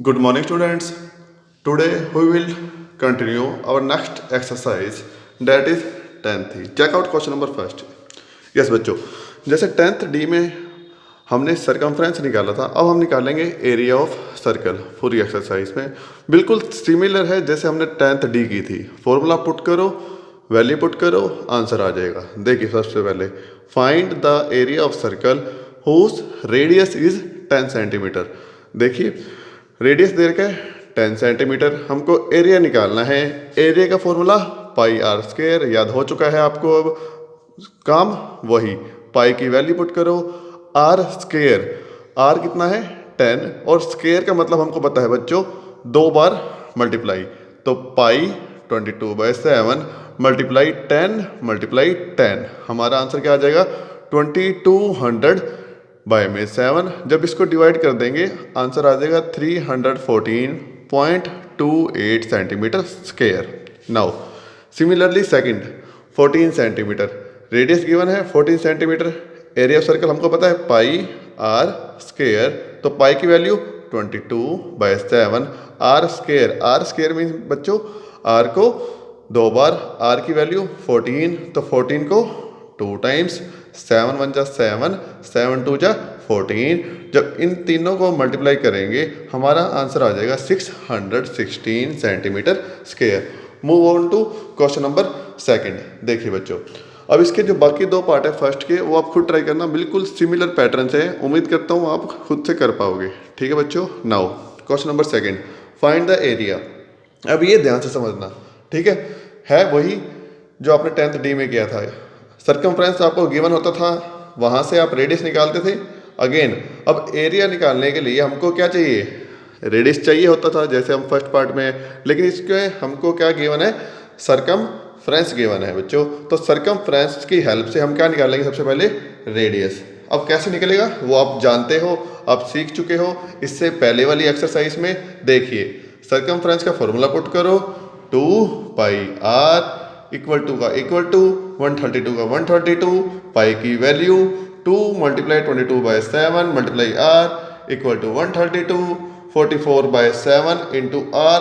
Good morning, students. Today we will continue our next exercise, that is 10th. Check out question number first. Yes बच्चों, जैसे 10th D में हमने circumference निकाला था, अब हम निकालेंगे एरिया ऑफ सर्कल पूरी एक्सरसाइज में। बिल्कुल सिमिलर है जैसे हमने 10th डी की थी। फॉर्मूला पुट करो, वैल्यू पुट करो, आंसर आ जाएगा। देखिए सबसे पहले find the area of circle whose radius is 10 centimetre. देखिए रेडियस दे रखा है 10 सेंटीमीटर, हमको एरिया निकालना है। एरिया का फॉर्मूला पाई आर स्क्वायर, याद हो चुका है आपको। अब काम वही, पाई की वैल्यू पुट करो, आर स्क्वायर, आर कितना है 10, और स्क्वायर का मतलब हमको पता है बच्चों 2 बार मल्टीप्लाई, तो पाई 22/7 मल्टीप्लाई 10 मल्टीप्लाई 10, हमारा आंसर क्या आ जाएगा 2200 बाय में 7। जब इसको डिवाइड कर देंगे आंसर आ जाएगा 314.28 centimetre square. Now similarly second 14 centimetre, radius given है 14 सेंटीमीटर, एरिया ऑफ सर्कल हमको पता है पाई आर स्क्वायर, तो पाई की वैल्यू 22/7 आर स्क्वायर मीन्स बच्चों आर को 2 बार, आर की वैल्यू 14, तो 14 को 2 टाइम्स, 7 1 जा 7, 7 2 जा 14। जब इन तीनों को मल्टीप्लाई करेंगे हमारा आंसर आ जाएगा 616 centimetre square. Move on to question number second. देखिए बच्चों, अब इसके जो बाकी 2 पार्ट है फर्स्ट के, वो आप खुद ट्राई करना, बिल्कुल सिमिलर पैटर्न से है। उम्मीद करता हूँ आप खुद से कर पाओगे। ठीक है बच्चों। Now question number second, find the area. अब ये ध्यान से समझना, ठीक है वही जो आपने 10th डी में किया था। सर्कमफ्रेंस आपको गिवन होता था, वहाँ से आप रेडियस निकालते थे। अगेन अब एरिया निकालने के लिए हमको क्या चाहिए, रेडियस चाहिए होता था जैसे हम फर्स्ट पार्ट में, लेकिन इसके हमको क्या गिवन है, सर्कमफ्रेंस गिवन है बच्चों। तो सर्कमफ्रेंस की हेल्प से हम क्या निकालेंगे, सबसे पहले रेडियस। अब कैसे निकलेगा वो आप जानते हो, आप सीख चुके हो इससे पहले वाली एक्सरसाइज में। देखिए सर्कमफ्रेंस का फॉर्मूला पुट करो, 2 पाई आर इक्वल टू का इक्वल टू 132 का 132, पाई की value 2 multiply 22/7 multiply r equal to 132, 44/7 into r.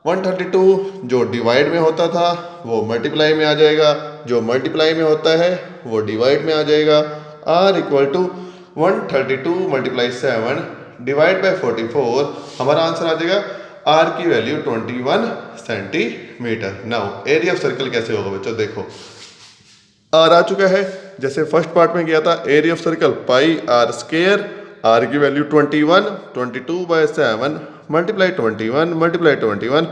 132 जो डिवाइड में होता था वो मल्टीप्लाई में आ जाएगा, जो मल्टीप्लाई में होता है वो डिवाइड में आ जाएगा। R equal to 132 multiply 7 divide by 44, हमारा आंसर आ जाएगा आर की value 21 centimetre. Now area of circle कैसे होगा बच्चों, देखो आर आ चुका है जैसे फर्स्ट पार्ट में किया था। Area of circle pi are square, r की वैल्यू 21, 22/7 मल्टीप्लाई 21 मल्टीप्लाई 21,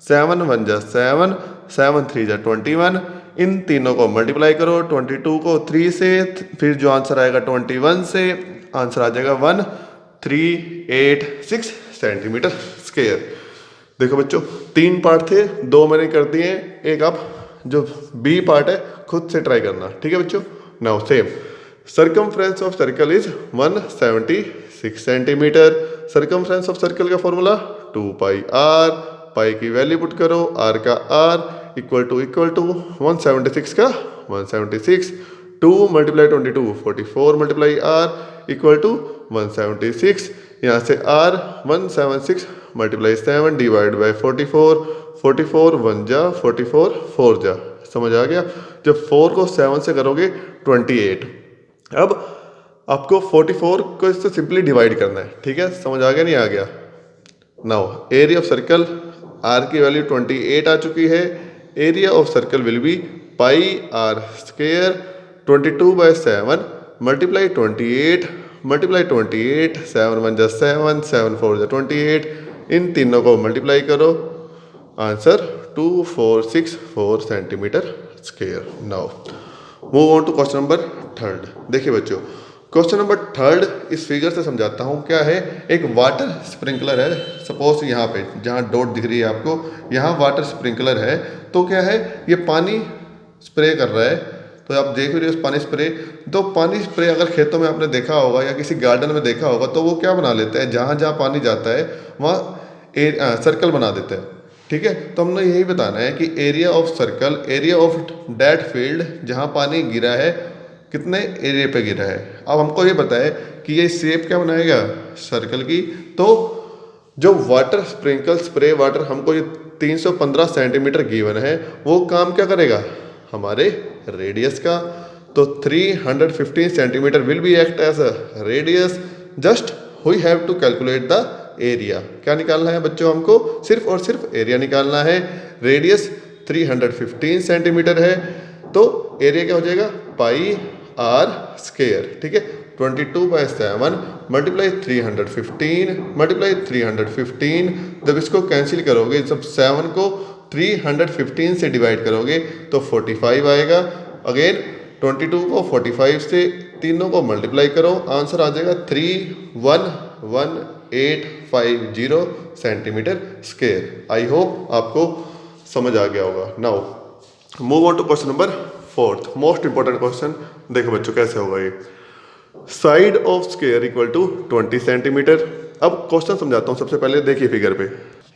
7 1 जा 7, 7 3 जा 21। इन तीनों को मल्टीप्लाई करो, 22 को 3 से, फिर जो आंसर आएगा 21 से, आंसर आ जाएगा 1386 सेंटीमीटर स्क्वायर। देखो बच्चों 3 पार्ट थे, 2 मैंने कर दिए, एक आप जो बी पार्ट है खुद से ट्राई करना। ठीक है बच्चों। Now same circumference of circle is 176 centimetre. Circumference of circle का फॉर्मूला 2 पाई आर, पाई की वैल्यू पुट करो, आर का आर इक्वल टू 176 का 176, 2 multiply 22 44 multiply r equal to 176। यहाँ से आर 176 मल्टीप्लाई 7 डिवाइड बाई 44, 44 1 जा 44 4 जा, समझ आ गया। जब 4 को 7 से करोगे 28। अब आपको 44 को इससे सिंपली डिवाइड करना है। ठीक है, समझ आ गया नहीं आ गया। Now area of circle, r की वैल्यू 28 आ चुकी है। Area of circle will be pi are square 22/7 multiply 28 multiply 28, 7 1 जा 7, 7 4 जा 28। इन तीनों को मल्टीप्लाई करो, answer 2464 centimetre square. Now move on to question number third. देखिए बच्चों क्वेश्चन नंबर थर्ड इस फिगर से समझाता हूँ। क्या है, एक वाटर स्प्रिंकलर है। सपोज यहाँ पे जहाँ डॉट दिख रही है आपको, यहाँ वाटर स्प्रिंकलर है। तो क्या है, ये पानी स्प्रे कर रहा है, तो आप देख रहे हो पानी स्प्रे। तो पानी स्प्रे अगर खेतों में आपने देखा होगा या किसी गार्डन में देखा होगा, तो वो क्या बना लेते हैं, जहाँ जहाँ पानी जाता है वहाँ सर्कल बना देते हैं। ठीक है, तो हमने यही बताना है कि area of circle, area of that field, जहाँ पानी गिरा है कितने एरिया पे गिरा है। अब हमको ये बताए कि ये शेप क्या बनाएगा सर्कल की, तो जो वाटर स्प्रिंकल स्प्रे वाटर हमको ये 315 सेंटीमीटर गिवन है, वो काम क्या करेगा हमारे रेडियस का। तो 315 centimetre will be act as a radius. Just we have to calculate the area. क्या निकालना है बच्चों, हमको सिर्फ और सिर्फ एरिया निकालना है। रेडियस 315 सेंटीमीटर है, तो एरिया क्या हो जाएगा पाई आर स्क्वायर। ठीक है, 22/7 मल्टीप्लाई 315 मल्टीप्लाई 315। जब इसको कैंसिल करोगे, जब 7 को 315 से डिवाइड करोगे तो 45 आएगा। अगेन 22 को 45 से तीनों को मल्टीप्लाई करो, आंसर आ जाएगा 311,850 सेंटीमीटर स्क्वायर। आई होप आपको समझ आ गया होगा। Now move on to question number 4, most important question. देखो बच्चों कैसे होगा ये। Side of square equal to 20 centimetre. अब क्वेश्चन समझाता हूँ। सबसे पहले देखिए फिगर पे,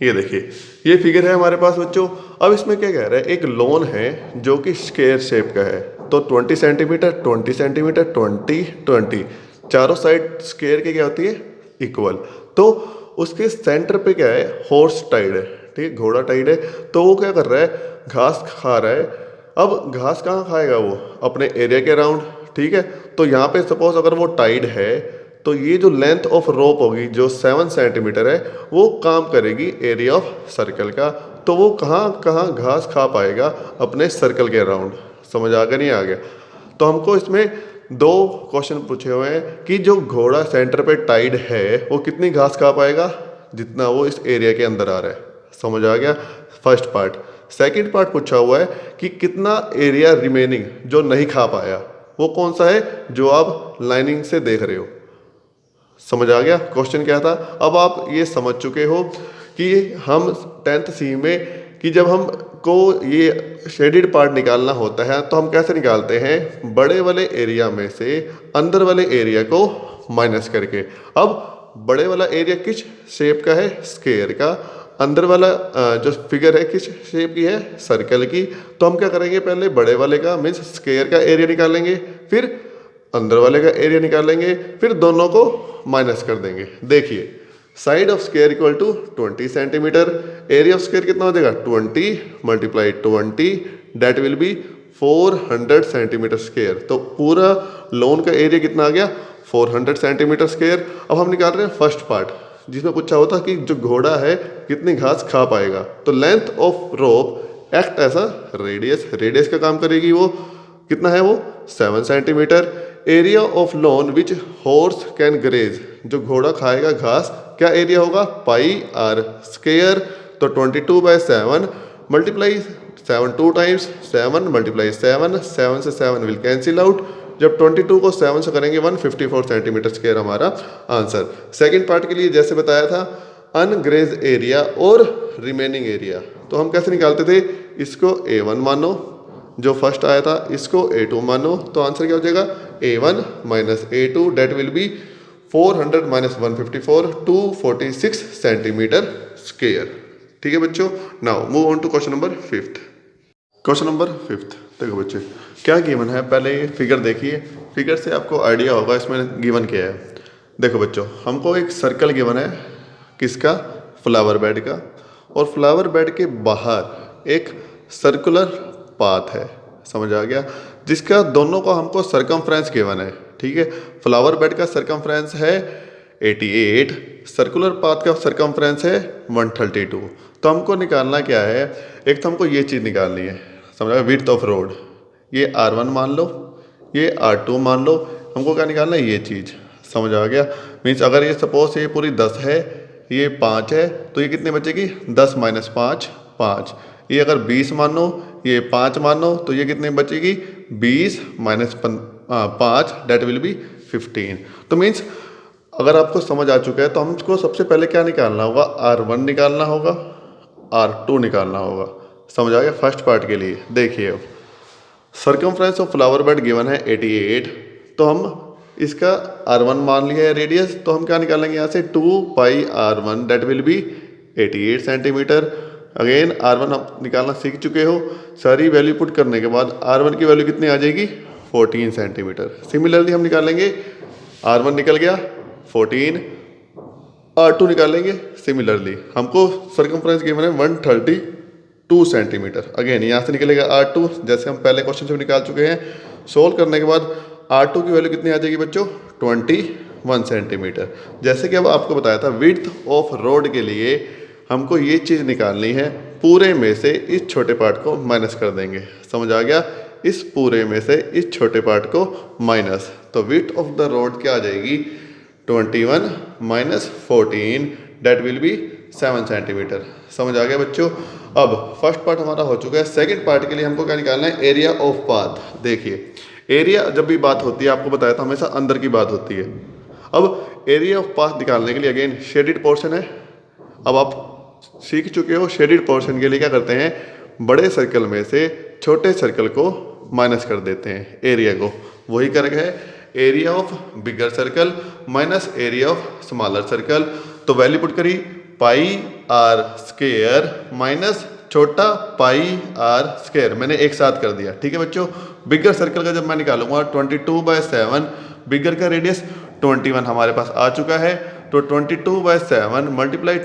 ये देखिए ये फिगर है हमारे पास बच्चों। अब इसमें क्या कह रहा है, एक लॉन है जो कि स्क्वायर शेप का है। तो 20 सेंटीमीटर 20 सेंटीमीटर 20 20, चारों साइड स्क्वायर की क्या होती है इक्वल। तो उसके सेंटर पे क्या है, हॉर्स टाइड है। ठीक है, घोड़ा टाइड है। तो वो क्या कर रहा है, घास खा रहा है। अब घास कहाँ खाएगा वो, अपने एरिया के अराउंड। ठीक है, तो यहाँ पे सपोज अगर वो टाइड है तो ये जो लेंथ ऑफ रोप होगी जो 7 सेंटीमीटर है, वो काम करेगी एरिया ऑफ सर्कल का। तो वो कहाँ कहाँ घास खा पाएगा अपने सर्कल के अराउंड। समझ आ गया नहीं आ गया। तो हमको इसमें 2 क्वेश्चन पूछे हुए हैं कि जो घोड़ा सेंटर पे टाइड है वो कितनी घास खा पाएगा, जितना वो इस एरिया के अंदर आ रहा है। समझ आ गया फर्स्ट पार्ट। सेकंड पार्ट पूछा हुआ है कि कितना एरिया रिमेनिंग जो नहीं खा पाया, वो कौन सा है, जो आप लाइनिंग से देख रहे हो। समझ आ गया क्वेश्चन क्या था। अब आप ये समझ चुके हो कि हम 10th सी में कि जब हमको ये शेडेड पार्ट निकालना होता है तो हम कैसे निकालते हैं, बड़े वाले एरिया में से अंदर वाले एरिया को माइनस करके। अब बड़े वाला एरिया किस शेप का है, स्क्वायर का। अंदर वाला जो फिगर है किस शेप की है, सर्कल की। तो हम क्या करेंगे, पहले बड़े वाले का मीन्स स्क्वायर का एरिया निकालेंगे, फिर अंदर वाले का एरिया निकालेंगे, फिर दोनों को माइनस कर देंगे। देखिए side of square equal to 20 centimetre, area of square कितना हो जाएगा 20 multiply 20, that will be 400 centimetre square. तो पूरा लॉन का एरिया कितना आ गया 400 सेंटीमीटर स्क्वायर। अब हम निकाल रहे हैं फर्स्ट पार्ट जिसमें पूछा होता कि जो घोड़ा है कितनी घास खा पाएगा। तो length of rope act as a radius, radius का काम करेगी वो। कितना है वो 7 centimetre. Area of lawn which horse can graze, जो घोड़ा खाएगा घास, क्या एरिया होगा पाई आर स्क्वायर। तो 22/7 मल्टीप्लाई 7 2 टाइम्स 7 मल्टीप्लाई 7, 7 से 7 विल कैंसिल आउट। जब 22 को 7 से करेंगे 154 सेंटीमीटर स्क्वायर हमारा आंसर। सेकंड पार्ट के लिए जैसे बताया था अनग्रेज एरिया और रिमेनिंग एरिया, तो हम कैसे निकालते थे, इसको A1 मानो जो फर्स्ट आया था, इसको A2 मानो। तो आंसर क्या हो जाएगा A1 minus A2, that will be 400 minus 154 246 centimetre square. ठीक है बच्चों। Now move on to question number 5। Question number 5 देखो बच्चे क्या गिवन है, पहले ये फिगर देखिए। फिगर से आपको आइडिया होगा इसमें गिवन क्या है। देखो बच्चों हमको एक सर्कल गिवन है, किसका, फ्लावर बेड का। और फ्लावर बेड के बाहर एक सर्कुलर पाथ है, समझ आ गया, जिसका दोनों को हमको सरकमफ्रेंस गिवन है। ठीक है, फ्लावर बेड का सरकमफ्रेंस है 88, सर्कुलर पाथ का सरकमफ्रेंस है 132। तो हमको निकालना क्या है, एक तो हमको ये चीज़ निकालनी है, समझा, विड्थ ऑफ रोड। ये R1 मान लो, ये R2 मान लो, हमको क्या निकालना है ये चीज़। समझ आ गया। मीन्स अगर ये सपोज ये पूरी 10 है, ये 5 है, तो ये कितनी बचेगी 10 माइनस 5 5। ये अगर 20 मानो, ये 5 मानो, तो ये कितनी बचेगी 20 माइनस 5, डेट विल बी 15। तो मीन्स अगर आपको समझ आ चुका है तो हमको सबसे पहले क्या निकालना होगा, R1 निकालना होगा, R2 निकालना होगा। समझ आ गया। फर्स्ट पार्ट के लिए देखिए अब circumference of flower bed given है 88, तो हम इसका R1 मान लिया है रेडियस, तो हम क्या निकालेंगे यहाँ से 2 pi R1, that will be 88 centimetre. Again R1 आप निकालना सीख चुके हो। सारी वैल्यू पुट करने के बाद R1 की वैल्यू कितनी आ जाएगी 14 सेंटीमीटर। सिमिलरली हम निकालेंगे, R1 निकल गया 14, R2 निकालेंगे। सिमिलरली हमको सर्कमफ्रेंस गिवन है 132 सेंटीमीटर। अगेन यहाँ से निकलेगा R2, जैसे हम पहले क्वेश्चन से भी निकाल चुके हैं। सोल्व करने के बाद R2 की वैल्यू कितनी आ जाएगी बच्चों? 21 सेंटीमीटर। जैसे कि अब आपको बताया था विड्थ ऑफ रोड के लिए हमको ये चीज़ निकालनी है, पूरे में से इस छोटे पार्ट को माइनस कर देंगे। समझ आ गया? इस पूरे में से इस छोटे पार्ट को माइनस, तो विड्थ ऑफ द रोड क्या आ जाएगी? 21 minus 14 that will be 7 centimetre. समझ आ गया बच्चों? अब फर्स्ट पार्ट हमारा हो चुका है। सेकंड पार्ट के लिए हमको क्या निकालना है? Area of path. देखिए एरिया जब भी बात होती है, आपको बताया था हमेशा अंदर की बात होती है। अब एरिया ऑफ पाथ निकालने के लिए अगेन शेडिड पोर्शन है। अब आप सीख चुके हो शेडिड पोर्शन के लिए क्या करते हैं? बड़े सर्कल में से छोटे सर्कल को माइनस कर देते हैं एरिया को। वही करके है area of bigger circle minus area of smaller circle. तो वैल्यू पुट करी पाई आर स्क्वायर माइनस छोटा पाई आर स्क्वायर, मैंने एक साथ कर दिया। ठीक है बच्चों? बिगर सर्कल का जब मैं निकालूंगा 22/7, बिगर का रेडियस 21 हमारे पास आ चुका है। तो 22/7 मल्टीप्लाई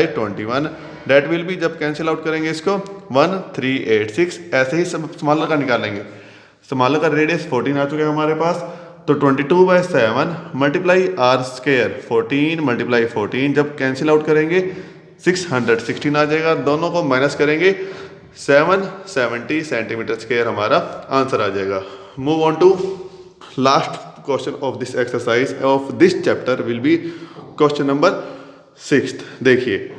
21 डेट विल बी, जब कैंसिल आउट करेंगे इसको 1386। ऐसे ही स्मॉलर का निकालेंगे। स्मॉलर का रेडियस 14 आ चुका है हमारे पास। तो 22/7 मल्टीप्लाई आर स्क्वायर 14 मल्टीप्लाई 14, जब कैंसिल आउट करेंगे 616 आ जाएगा। दोनों को माइनस करेंगे 770 सेंटीमीटर स्क्वायर हमारा आंसर आ जाएगा। Move on to last question of this exercise of this chapter will be question number 6। देखिए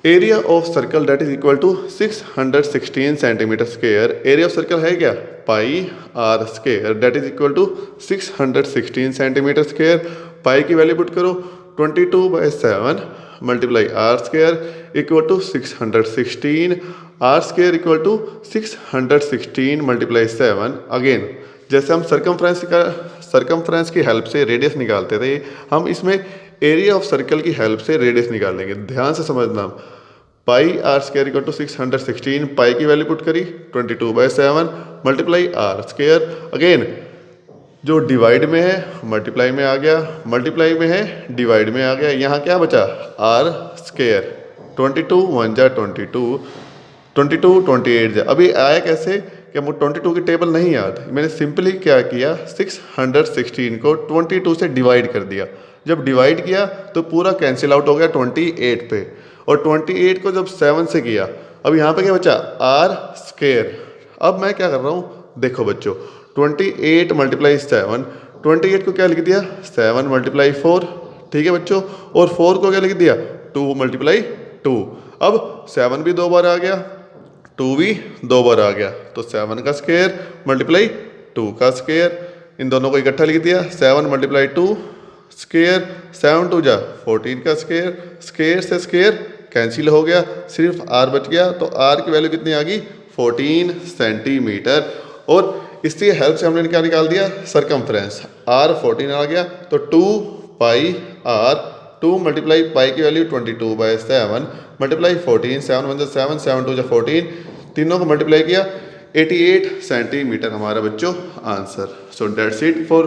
area of circle that is equal to 616 centimetre square. Area of circle है क्या? Pi are square that is equal to 616 centimetre square. Pi की value put करो 22/7 multiply R square equal to 616, R square equal to 616 multiply 7। Again जैसे हम circumference की help से radius निकालते थे, हम इसमें एरिया ऑफ सर्कल की हेल्प से रेडियस निकालेंगे। ध्यान से समझना। पाई आर स्क्वायर इक्वल टू 616, पाई की वैल्यू पुट करी 22/7 मल्टीप्लाई आर स्क्वायर। अगेन जो डिवाइड में है मल्टीप्लाई में आ गया, मल्टीप्लाई में है डिवाइड में आ गया। यहाँ क्या बचा? R square. 22 1 जा 22, 22 28 जा। अभी आया कैसे कि मुझे 22 की टेबल नहीं याद, मैंने सिंपली क्या किया 616 को 22 से डिवाइड कर दिया। जब डिवाइड किया तो पूरा कैंसिल आउट हो गया 28 पे, और 28 को जब 7 से किया, अब यहाँ पे क्या बचा? R square. अब मैं क्या कर रहा हूँ? देखो बच्चों 28 मल्टीप्लाई 7, 28 को क्या लिख दिया? 7 मल्टीप्लाई 4। ठीक है बच्चों? और 4 को क्या लिख दिया? 2 मल्टीप्लाई 2। अब 7 भी 2 बार आ गया, 2 भी 2 बार आ गया, तो 7 का स्क्वायर मल्टीप्लाई 2 का स्क्वायर, इन दोनों को इकट्ठा लिख दिया। 7 मल्टीप्लाई 2 स्क्वायर, 7 2 जा 14 का स्क्वायर, स्क्वायर से स्क्वायर कैंसिल हो गया, सिर्फ आर बच गया। तो आर की वैल्यू कितनी आ गई? 14 सेंटीमीटर। और इसकी हेल्प से हमने क्या निकाल दिया? सर्कमफ्रेंस। आर 14 आ गया, तो 2 पाई आर, 2 मल्टीप्लाई पाई की वैल्यू 22/7 मल्टीप्लाई 14, 7 1 जा 7, 7 2 जा 14, तीनों को मल्टीप्लाई किया 88 सेंटीमीटर हमारा बच्चों answer. So that's it for